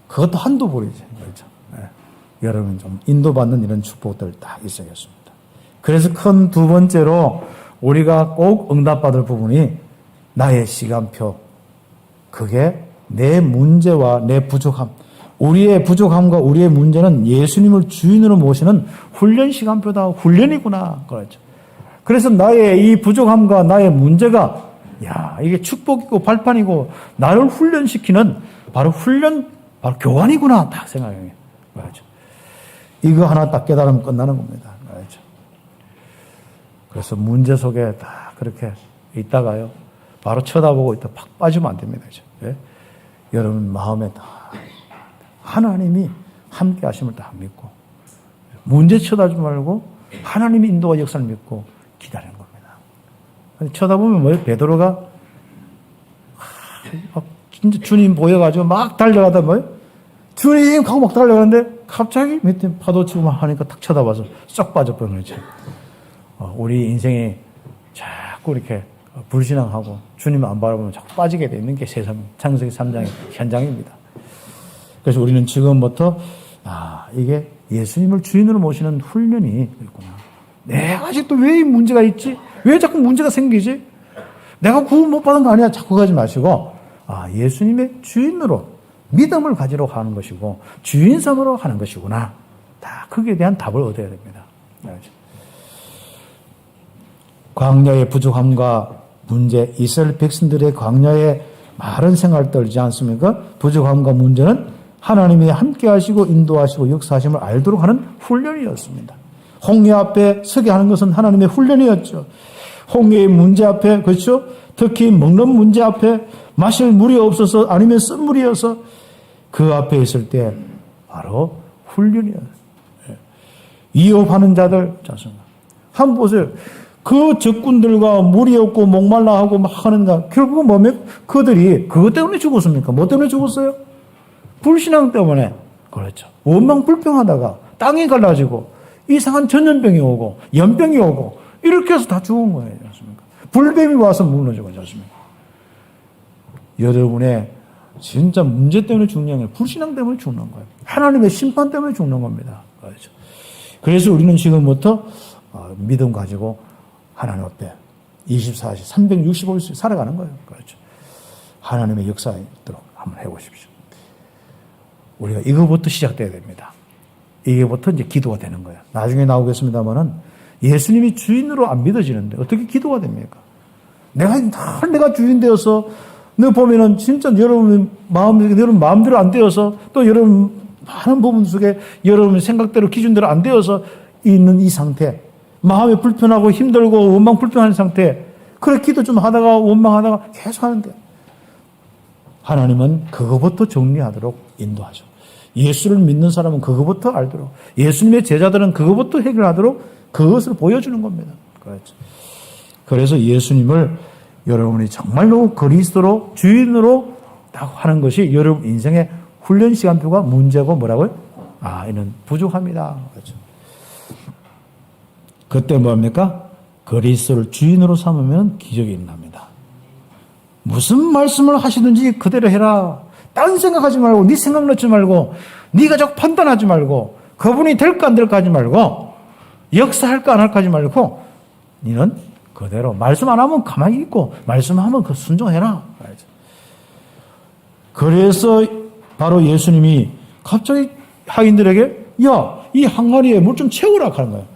그것도 한두 벌이지. 그렇죠. 네. 여러분 좀 인도받는 이런 축복들 다 있어야겠습니다. 그래서 큰 두 번째로 우리가 꼭 응답받을 부분이 나의 시간표. 그게 내 문제와 내 부족함. 우리의 부족함과 우리의 문제는 예수님을 주인으로 모시는 훈련 시간표다. 훈련이구나. 그렇죠. 그래서 나의 이 부족함과 나의 문제가 이게 축복이고 발판이고 나를 훈련시키는 바로 교환이구나. 딱 생각해요. 그렇죠. 이거 하나 딱 깨달으면 끝나는 겁니다. 그렇죠. 그래서 문제 속에 다 그렇게 있다가요. 바로 쳐다보고 있다 팍 빠지면 안 됩니다. 예? 여러분 마음에 다 하나님이 함께 하심을 다 믿고 문제 쳐다보지 말고 하나님의 인도와 역사를 믿고 기다리는 겁니다. 쳐다보면 뭐예요? 베드로가 진짜 주님 보여가지고 막 달려가다 뭐예요? 주님 하고 막 달려가는데 갑자기 밑에 파도 치고 막 하니까 탁 쳐다봐서 쏙 빠져버린 거죠. 우리 인생이 자꾸 이렇게 불신앙하고 주님 안 바라보면 자꾸 빠지게 되는 게 세상 창세기 3장의 현장입니다. 그래서 우리는 지금부터 이게 예수님을 주인으로 모시는 훈련이 있구나. 내가 아직도 왜 이 문제가 있지? 왜 자꾸 문제가 생기지? 내가 구원 못 받은 거 아니야? 자꾸 가지 마시고 예수님의 주인으로 믿음을 가지러 하는 것이고 주인 삼으러 하는 것이구나. 다 거기에 대한 답을 얻어야 됩니다. 광야의 부족함과 문제, 이스라엘 백성들의 광야에 마른 생활 떨지 않습니까? 부족함과 문제는 하나님이 함께 하시고 인도하시고 역사하심을 알도록 하는 훈련이었습니다. 홍해 앞에 서게 하는 것은 하나님의 훈련이었죠. 홍해의 문제 앞에, 그렇죠? 특히 먹는 문제 앞에 마실 물이 없어서 아니면 쓴 물이어서 그 앞에 있을 때 바로 훈련이었어요. 이업하는 자들, 자습니다. 한번 보세요. 그 적군들과 물이 없고 목말라 하고 막 하는가. 결국은 뭐면 그들이 그것 때문에 죽었습니까? 뭐 때문에 죽었어요? 불신앙 때문에. 그렇죠. 원망 불평하다가 땅이 갈라지고 이상한 전염병이 오고 연병이 오고 이렇게 해서 다 죽은 거예요. 그렇습니까? 불뱀이 와서 무너지고 그렇습니까? 여러분의 진짜 문제 때문에 죽는 게 아니라 불신앙 때문에 죽는 거예요. 하나님의 심판 때문에 죽는 겁니다. 그렇죠. 그래서 우리는 지금부터 믿음 가지고 하나님 앞에 24시, 365일 살아가는 거예요. 그렇죠. 하나님의 역사에 있도록 한번 해보십시오. 우리가 이거부터 시작돼야 됩니다. 이게부터 이제 기도가 되는 거예요. 나중에 나오겠습니다만은 예수님이 주인으로 안 믿어지는데 어떻게 기도가 됩니까? 내가 주인 되어서 너 보면은 진짜 여러분 마음대로 안 되어서 또 여러분 많은 부분 속에 여러분 생각대로 기준대로 안 되어서 있는 이 상태. 마음이 불편하고 힘들고 원망 불평하는 상태. 그래 기도 좀 하다가 원망하다가 계속 하는데 하나님은 그거부터 정리하도록 인도하죠. 예수를 믿는 사람은 그거부터 알도록 예수님의 제자들은 그거부터 해결하도록 그것을 보여주는 겁니다. 그렇죠. 그래서 예수님을 여러분이 정말로 그리스도로 주인으로 딱 하는 것이 여러분 인생의 훈련 시간표가 문제고 뭐라고요? 이는 부족합니다. 그렇죠. 그때 뭡니까? 그리스도를 주인으로 삼으면 기적이 일어납니다. 무슨 말씀을 하시든지 그대로 해라. 딴 생각하지 말고 네 생각 넣지 말고 네가 자꾸 판단하지 말고 그분이 될까 안 될까 하지 말고 역사할까 안 할까 하지 말고 너는 그대로 말씀 안 하면 가만히 있고 말씀하면 그 순종해라. 그래서 바로 예수님이 갑자기 하인들에게 이 항아리에 물 좀 채우라 하는 거예요.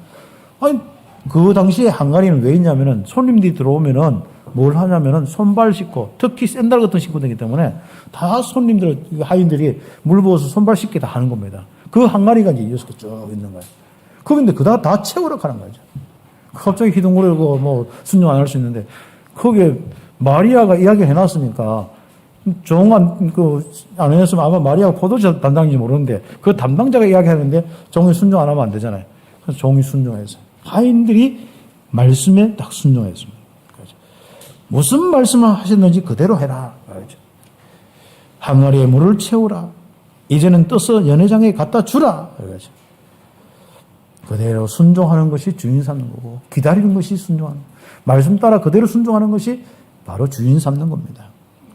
아니 그 당시에 항아리는 왜 있냐면은 손님들이 들어오면은 뭘 하냐면은 손발 씻고 특히 샌들 같은 신고 되기 때문에 다 손님들 하인들이 물 부어서 손발 씻게 다 하는 겁니다. 그 항아리가 이제 이어서 쭉 있는 거예요. 그런데 그다 다 채우라 하는 거죠. 갑자기 희둥거리고 뭐 순종 안 할 수 있는데 거기에 마리아가 이야기 해놨으니까 종안 안 했으면 아마 마리아가 포도주 담당인지 모르는데 그 담당자가 이야기하는데 종이 순종 안 하면 안 되잖아요. 그래서 종이 순종해서 하인들이 말씀에 딱 순종했습니다. 그렇죠. 무슨 말씀을 하셨는지 그대로 해라. 그렇죠. 항아리에 물을 채우라. 이제는 떠서 연회장에 갖다 주라. 그렇죠. 그대로 순종하는 것이 주인 삼는 거고, 기다리는 것이 순종하는 거고, 말씀 따라 그대로 순종하는 것이 바로 주인 삼는 겁니다.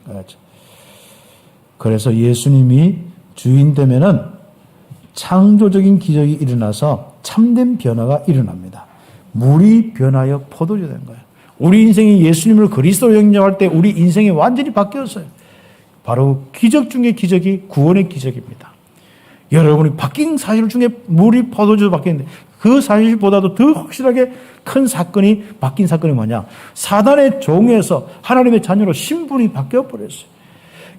그렇죠. 그래서 예수님이 주인 되면은 창조적인 기적이 일어나서 참된 변화가 일어납니다. 물이 변하여 포도주 된 거예요. 우리 인생이 예수님을 그리스도로 영접할 때 우리 인생이 완전히 바뀌었어요. 바로 기적 중의 기적이 구원의 기적입니다. 여러분이 바뀐 사실 중에 물이 포도주로 바뀌었는데 그 사실보다도 더 확실하게 큰 사건이 바뀐 사건이 뭐냐? 사단의 종에서 하나님의 자녀로 신분이 바뀌어버렸어요.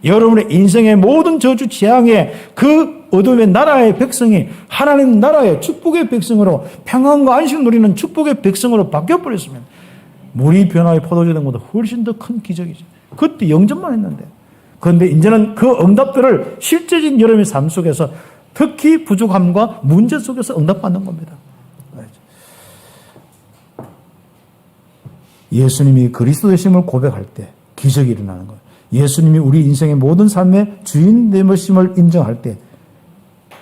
여러분의 인생의 모든 저주 재앙에 그 어둠의 나라의 백성이 하나님 나라의 축복의 백성으로 평안과 안식을 누리는 축복의 백성으로 바뀌어버렸습니다. 물이 변화의 포도주 된 것보다 훨씬 더 큰 기적이죠. 그때 영접만 했는데. 그런데 이제는 그 응답들을 실제적인 여러분의 삶 속에서 특히 부족함과 문제 속에서 응답받는 겁니다. 예수님이 그리스도 되심을 고백할 때 기적이 일어나는 거예요. 예수님이 우리 인생의 모든 삶의 주인 되심을 인정할 때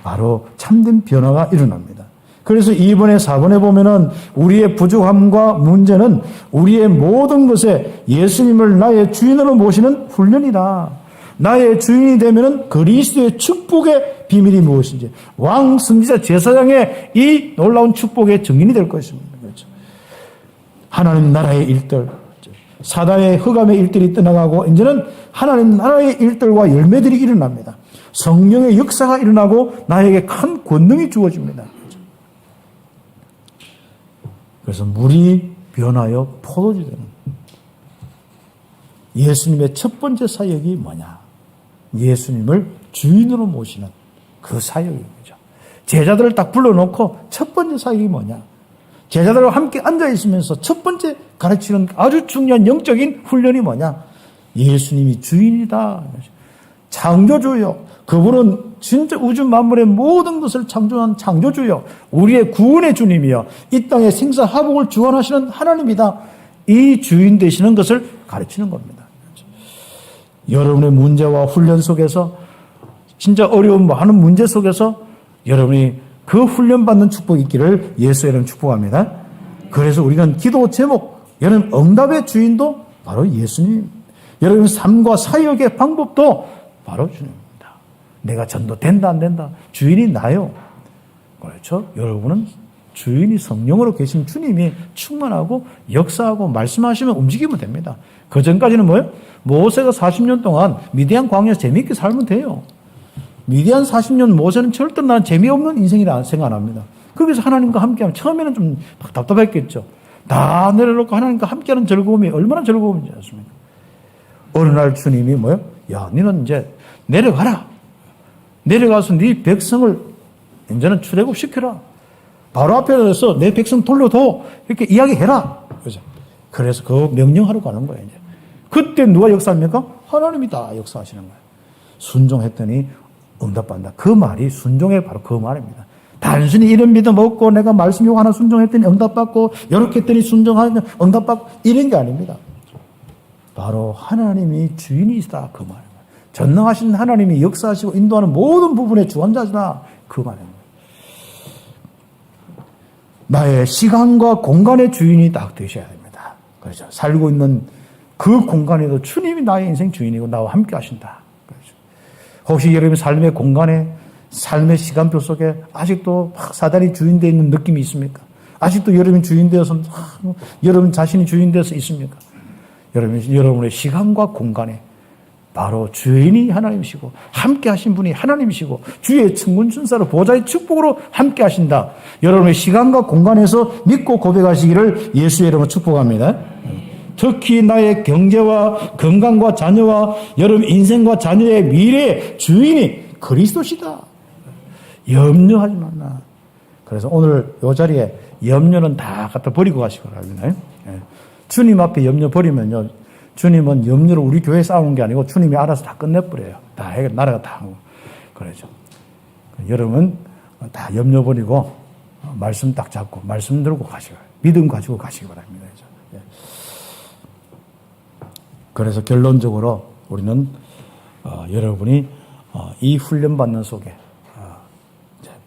바로 참된 변화가 일어납니다. 그래서 2번에 4번에 보면은 우리의 부족함과 문제는 우리의 모든 것에 예수님을 나의 주인으로 모시는 훈련이다. 나의 주인이 되면은 그리스도의 축복의 비밀이 무엇인지 왕, 승리자, 제사장의 이 놀라운 축복의 증인이 될 것입니다. 그렇죠. 하나님 나라의 일들, 사단의 흑암의 일들이 떠나가고 이제는 하나님 나라의 일들과 열매들이 일어납니다. 성령의 역사가 일어나고 나에게 큰 권능이 주어집니다. 그래서 물이 변하여 포도주 되는 예수님의 첫 번째 사역이 뭐냐? 예수님을 주인으로 모시는 그 사역입니다. 제자들을 딱 불러놓고 첫 번째 사역이 뭐냐? 제자들과 함께 앉아있으면서 첫 번째 가르치는 아주 중요한 영적인 훈련이 뭐냐? 예수님이 주인이다. 창조주요. 그분은 진짜 우주 만물의 모든 것을 창조한 창조주요. 우리의 구원의 주님이요. 이 땅의 생사화복을 주관하시는 하나님이다. 이 주인 되시는 것을 가르치는 겁니다. 여러분의 문제와 훈련 속에서 진짜 어려운 많은 문제 속에서 여러분이 그 훈련받는 축복이 있기를 예수의 이름 축복합니다. 그래서 우리는 기도 제목, 여러분 응답의 주인도 바로 예수님. 여러분 삶과 사역의 방법도 바로 주님입니다. 내가 전도된다 안 된다. 주인이 나요. 그렇죠? 여러분은 주인이 성령으로 계신 주님이 충만하고 역사하고 말씀하시면 움직이면 됩니다. 그 전까지는 뭐예요? 모세가 40년 동안 미디안 광야에서 재미있게 살면 돼요. 미디안 40년 모세는 절대로 난 재미없는 인생이라 생각 안 합니다. 거기서 하나님과 함께하면 처음에는 좀 답답했겠죠. 다 내려놓고 하나님과 함께하는 즐거움이 얼마나 즐거움인지 아십니까? 어느 날 주님이 뭐예요? 야, 너는 이제 내려가라. 내려가서 네 백성을 이제는 출애굽시켜라. 바로 앞에서 내 백성 돌려둬. 이렇게 이야기해라. 그래서 그 명령하러 가는 거예요. 이제. 그때 누가 역사합니까? 하나님이다 역사하시는 거예요. 순종했더니 응답받는다. 그 말이 순종의 바로 그 말입니다. 단순히 이런 믿음 없고 내가 말씀 요구 하나 순종했더니 응답받고 이렇게 했더니 순종하면 응답받고 이런 게 아닙니다. 바로 하나님이 주인이시다 그 말입니다. 전능하신 하나님이 역사하시고 인도하는 모든 부분의 주관자시다 그 말입니다. 나의 시간과 공간의 주인이 딱 되셔야 됩니다. 그렇죠. 살고 있는 그 공간에도 주님이 나의 인생 주인이고 나와 함께 하신다. 그렇죠. 혹시 여러분의 삶의 공간에 삶의 시간표 속에 아직도 막 사단이 주인되어 있는 느낌이 있습니까? 아직도 여러분이 주인되어서 여러분 자신이 주인되어서 있습니까? 여러분의 시간과 공간에 바로 주인이 하나님이시고 함께 하신 분이 하나님이시고 주의 천군천사로 보좌의 축복으로 함께 하신다. 여러분의 시간과 공간에서 믿고 고백하시기를 예수의 이름으로 축복합니다. 특히 나의 경제와 건강과 자녀와 여러분 인생과 자녀의 미래의 주인이 그리스도시다. 염려하지 말라. 그래서 오늘 이 자리에 염려는 다 갖다 버리고 가시기 바랍니다. 주님 앞에 염려 버리면요. 주님은 염려로 우리 교회에 싸우는 게 아니고 주님이 알아서 다 끝내버려요. 다 해결, 나라가 다 하고. 그러죠. 여러분, 다 염려 버리고, 말씀 딱 잡고, 말씀 들고 가시기 바랍니다. 믿음 가지고 가시기 바랍니다. 그래서 결론적으로 우리는, 여러분이, 이 훈련받는 속에,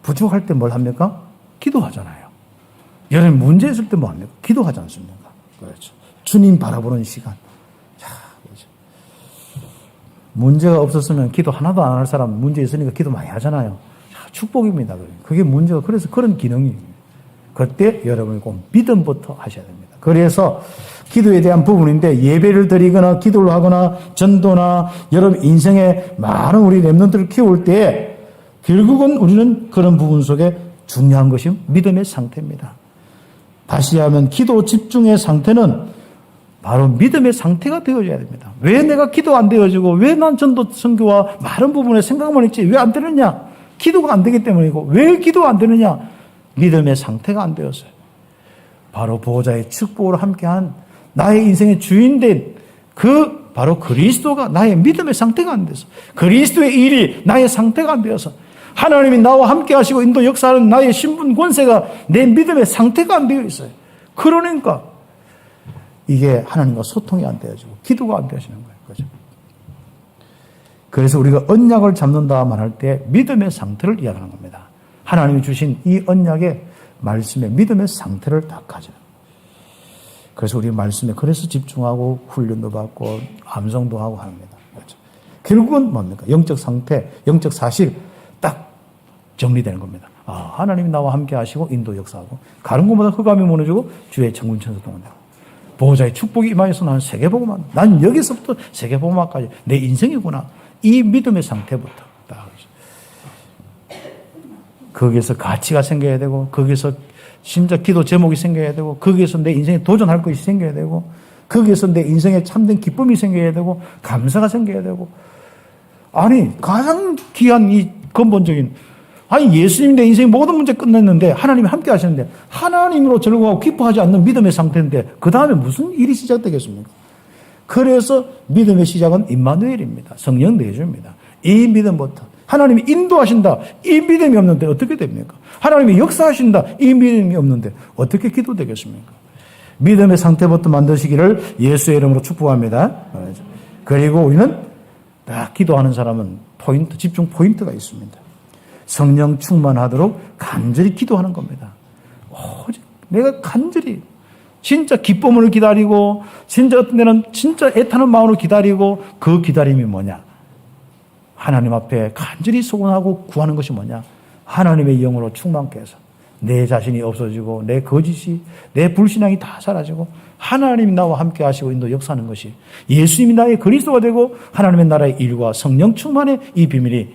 부족할 때 뭘 합니까? 기도하잖아요. 여러분 문제 있을 때 뭐 합니까? 기도하지 않습니까? 그렇죠. 주님 바라보는 시간. 자, 그렇죠. 문제가 없었으면 기도 하나도 안 할 사람 문제 있으니까 기도 많이 하잖아요. 자, 축복입니다. 그게 문제가 그래서 그런 기능입니다. 그때 여러분이 꼭 믿음부터 하셔야 됩니다. 그래서 기도에 대한 부분인데 예배를 드리거나 기도를 하거나 전도나 여러분 인생에 많은 우리 렘넌트를 키울 때 결국은 우리는 그런 부분 속에 중요한 것이 믿음의 상태입니다. 다시 하면 기도 집중의 상태는 바로 믿음의 상태가 되어져야 됩니다. 왜 내가 기도 안 되어지고 왜 난 전도 선교와 많은 부분에 생각만 했지 왜 안 되느냐? 기도가 안 되기 때문이고 왜 기도가 안 되느냐? 믿음의 상태가 안 되었어요. 바로 보호자의 축복을 함께한 나의 인생의 주인된 그 바로 그리스도가 나의 믿음의 상태가 안 돼서 그리스도의 일이 나의 상태가 안 되어서 하나님이 나와 함께 하시고 인도 역사하는 나의 신분 권세가 내 믿음의 상태가 안 되어 있어요. 그러니까 이게 하나님과 소통이 안 되어지고 기도가 안 되어지는 거예요. 그죠? 그래서 우리가 언약을 잡는다 말할 때 믿음의 상태를 이야기하는 겁니다. 하나님이 주신 이 언약의 말씀의 믿음의 상태를 다 가져요. 그래서 우리 말씀에 그래서 집중하고 훈련도 받고 암송도 하고 합니다. 그렇죠? 결국은 뭡니까? 영적 상태, 영적 사실 딱 정리되는 겁니다. 아, 하나님이 나와 함께 하시고 인도 역사하고 가는 곳마다 흑암이 무너지고 주의 천군 천사 동원되고 보호자의 축복이 임하여서 나는 세계복음화. 난 여기서부터 세계복음화까지 내 인생이구나. 이 믿음의 상태부터 딱 거기에서 가치가 생겨야 되고 거기에서 진짜 기도 제목이 생겨야 되고 거기에서 내 인생에 도전할 것이 생겨야 되고 거기에서 내 인생에 참된 기쁨이 생겨야 되고 감사가 생겨야 되고 아니 가장 귀한 이 근본적인 아니 예수님이 내 인생의 모든 문제 끝냈는데 하나님이 함께 하시는데 하나님으로 즐거워하고 기뻐하지 않는 믿음의 상태인데 그 다음에 무슨 일이 시작되겠습니까? 그래서 믿음의 시작은 임마누엘입니다. 성령 내주입니다. 이 믿음부터 하나님이 인도하신다. 이 믿음이 없는데 어떻게 됩니까? 하나님이 역사하신다. 이 믿음이 없는데 어떻게 기도되겠습니까? 믿음의 상태부터 만드시기를 예수의 이름으로 축복합니다. 그리고 우리는 딱 기도하는 사람은 포인트, 집중 포인트가 있습니다. 성령 충만하도록 간절히 기도하는 겁니다. 오직 내가 간절히 진짜 기쁨을 기다리고 진짜 어떤 데는 진짜 애타는 마음으로 기다리고 그 기다림이 뭐냐? 하나님 앞에 간절히 소원하고 구하는 것이 뭐냐? 하나님의 영으로 충만케 해서 내 자신이 없어지고 내 거짓이 내 불신앙이 다 사라지고 하나님이 나와 함께 하시고 인도 역사하는 것이 예수님이 나의 그리스도가 되고 하나님의 나라의 일과 성령 충만의 이 비밀이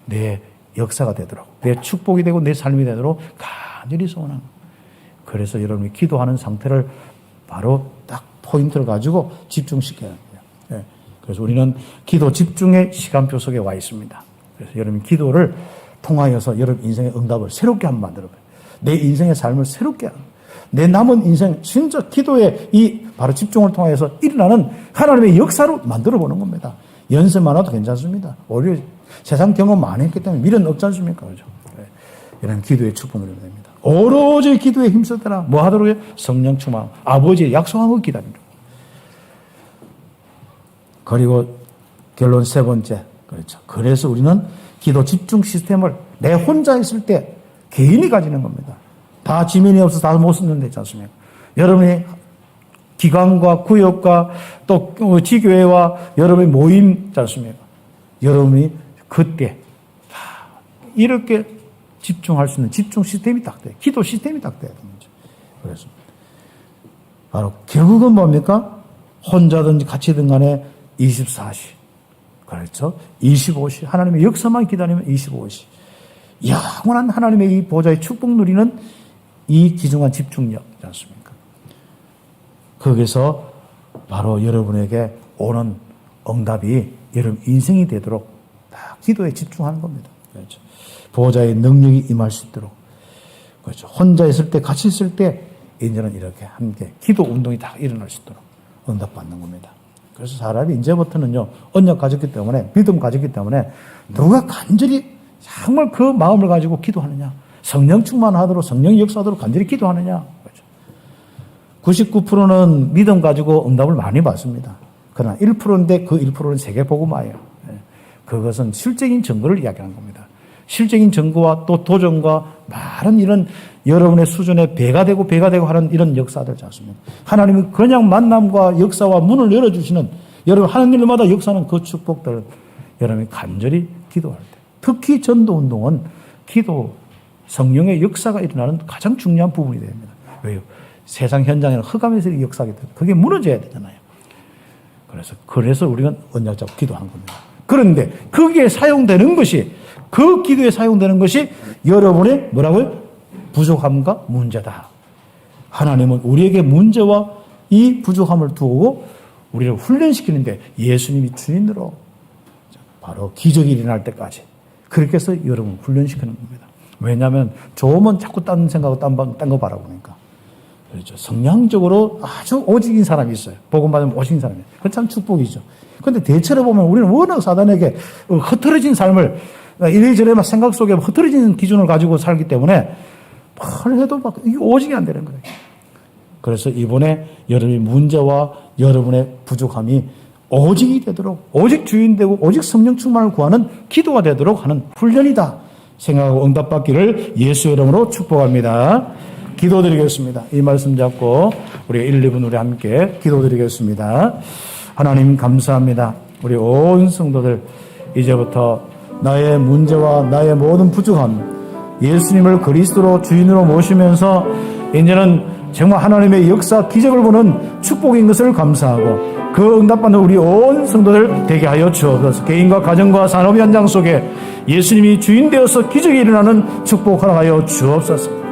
내 역사가 되도록 내 축복이 되고 내 삶이 되도록 간절히 소원하는 거예요. 그래서 여러분이 기도하는 상태를 바로 딱 포인트를 가지고 집중시켜야 합니다. 네. 그래서 우리는 기도 집중의 시간표 속에 와 있습니다. 그래서 여러분 기도를 통하여서 여러분 인생의 응답을 새롭게 한번 만들어봐요. 내 인생의 삶을 새롭게 하는 내 남은 인생 진짜 기도의 이 바로 집중을 통해서 일어나는 하나님의 역사로 만들어보는 겁니다. 연습 많아도 괜찮습니다. 오히려 세상 경험 많이 했기 때문에 미련 없지 않습니까? 그죠? 네. 이런 기도의 축복을 누려야 됩니다. 오로지 기도에 힘쓰더라. 뭐 하도록 해요? 성령 충만. 아버지의 약속한 거 기다리라. 그리고 결론 세 번째. 그렇죠. 그래서 우리는 기도 집중 시스템을 내 혼자 있을 때 개인이 가지는 겁니다. 다 지면이 없어서 다 못 쓰는 데 있지 않습니까? 여러분이 기관과 구역과 또 지교회와 여러분의 모임 있지 않습니까? 여러분이 그때 이렇게 집중할 수 있는 집중 시스템이 딱 돼요. 기도 시스템이 딱 돼야 되는 거죠. 그렇습니다. 바로 결국은 뭡니까? 혼자든지 같이든 간에 24시. 그렇죠? 25시. 하나님의 역사만 기다리면 25시. 영원한 하나님의 이 보좌의 축복 누리는 이 귀중한 집중력이지 않습니까? 거기서 바로 여러분에게 오는 응답이 여러분 인생이 되도록 다 기도에 집중하는 겁니다. 그렇죠? 보호자의 능력이 임할 수 있도록. 그렇죠. 혼자 있을 때, 같이 있을 때, 이제는 이렇게 함께 기도 운동이 다 일어날 수 있도록 응답받는 겁니다. 그래서 사람이 이제부터는요, 언약 가졌기 때문에, 믿음 가졌기 때문에, 누가 간절히 정말 그 마음을 가지고 기도하느냐, 성령 충만하도록, 성령 역사하도록 간절히 기도하느냐, 그렇죠. 99%는 믿음 가지고 응답을 많이 받습니다. 그러나 1%인데 그 1%는 세계복음화예요. 그것은 실적인 증거를 이야기하는 겁니다. 실적인 증거와 또 도전과 많은 이런 여러분의 수준에 배가 되고 하는 이런 역사들 자습니다. 하나님이 그냥 만남과 역사와 문을 열어주시는 여러분 하는 일마다 역사는 그 축복들을 여러분이 간절히 기도할 때, 특히 전도운동은 기도, 성령의 역사가 일어나는 가장 중요한 부분이 됩니다. 왜요? 세상 현장에는 흑암에서 이 역사가 됩니다. 그게 무너져야 되잖아요. 그래서 우리가 언약 잡고 기도하는 겁니다. 그런데 거기에 사용되는 것이, 그 기도에 사용되는 것이 여러분의 뭐라고요? 부족함과 문제다. 하나님은 우리에게 문제와 이 부족함을 두고 우리를 훈련시키는데 예수님이 주인으로 바로 기적이 일어날 때까지 그렇게 해서 여러분 훈련시키는 겁니다. 왜냐하면 좋으면 자꾸 딴 생각하고 딴 거 바라보니까. 그렇죠. 성향적으로 아주 오직인 사람이 있어요. 복음 받으면 오직인 사람이. 그건 참 축복이죠. 그런데 대체로 보면 우리는 워낙 사단에게 흐트러진 삶을 이래저래 막 생각 속에 흐트러진 기준을 가지고 살기 때문에 뭘 해도 막 이게 오직이 안 되는 거예요. 그래서 이번에 여러분의 문제와 여러분의 부족함이 오직이 되도록, 오직 주인 되고 오직 성령 충만을 구하는 기도가 되도록 하는 훈련이다 생각하고 응답받기를 예수 이름으로 축복합니다. 기도드리겠습니다. 이 말씀 잡고 우리 1, 2분 우리 함께 기도드리겠습니다. 하나님 감사합니다. 우리 온 성도들 이제부터 나의 문제와 나의 모든 부족함 예수님을 그리스도로 주인으로 모시면서 이제는 정말 하나님의 역사 기적을 보는 축복인 것을 감사하고 그 응답받는 우리 온 성도들 되게 하여 주옵소서. 개인과 가정과 산업 현장 속에 예수님이 주인 되어서 기적이 일어나는 축복 허락하여 주옵소서.